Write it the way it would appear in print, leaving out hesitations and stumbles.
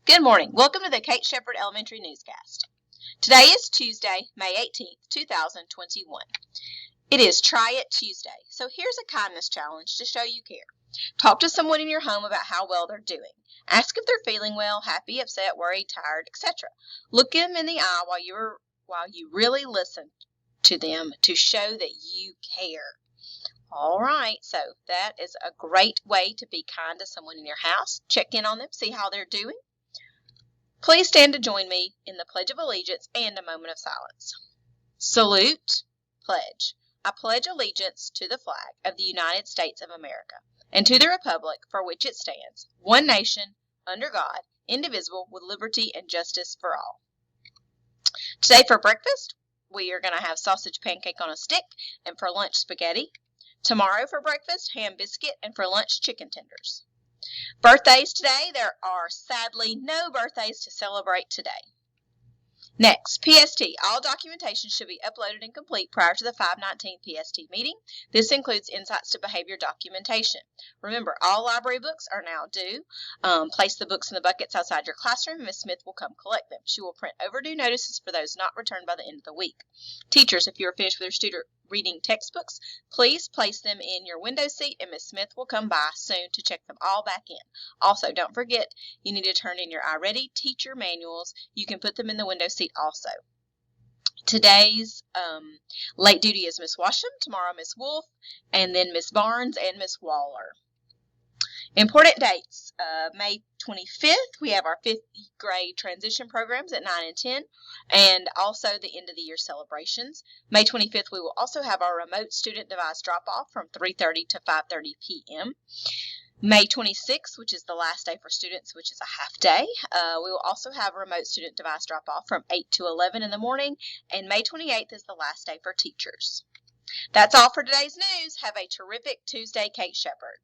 Good morning. Welcome to the Kate Shepherd Elementary Newscast. Today is Tuesday, May 18th, 2021. It is Try It Tuesday, so here's a kindness challenge to show you care. Talk to someone in your home about how well they're doing. Ask if they're feeling well, happy, upset, worried, tired, etc. Look them in the eye while you really listen to them to show that you care. All right, so that is a great way to be kind to someone in your house. Check in on them, see how they're doing. Please stand to join me in the Pledge of Allegiance and a moment of silence. Salute, pledge. I pledge allegiance to the flag of the United States of America and to the republic for which it stands, one nation, under God, indivisible, with liberty and justice for all. Today for breakfast, we are going to have sausage pancake on a stick, and for lunch, spaghetti. Tomorrow for breakfast, ham biscuit, and for lunch, chicken tenders. Birthdays today, there are sadly no birthdays to celebrate today. Next, PST. All documentation should be uploaded and complete prior to the 5/19 PST meeting. This includes insights to behavior documentation. Remember, all library books are now due. Place the books in the buckets outside your classroom, and Ms. Smith will come collect them. She will print overdue notices for those not returned by the end of the week. Teachers, if you are finished with your student reading textbooks, please place them in your window seat, and Ms. Smith will come by soon to check them all back in. Also, don't forget, you need to turn in your iReady teacher manuals. You can put them in the window seat also. Today's late duty is Miss Washam, tomorrow Miss Wolf, and then Miss Barnes and Miss Waller. Important dates. May 25th, we have our 5th grade transition programs at 9 and 10, and also the end of the year celebrations. May 25th, we will also have our remote student device drop-off from 3:30 to 5:30 p.m. May 26th, which is the last day for students, which is a half day. We will also have a remote student device drop-off from 8 to 11 in the morning, and May 28th is the last day for teachers. That's all for today's news. Have a terrific Tuesday, Kate Shepherd.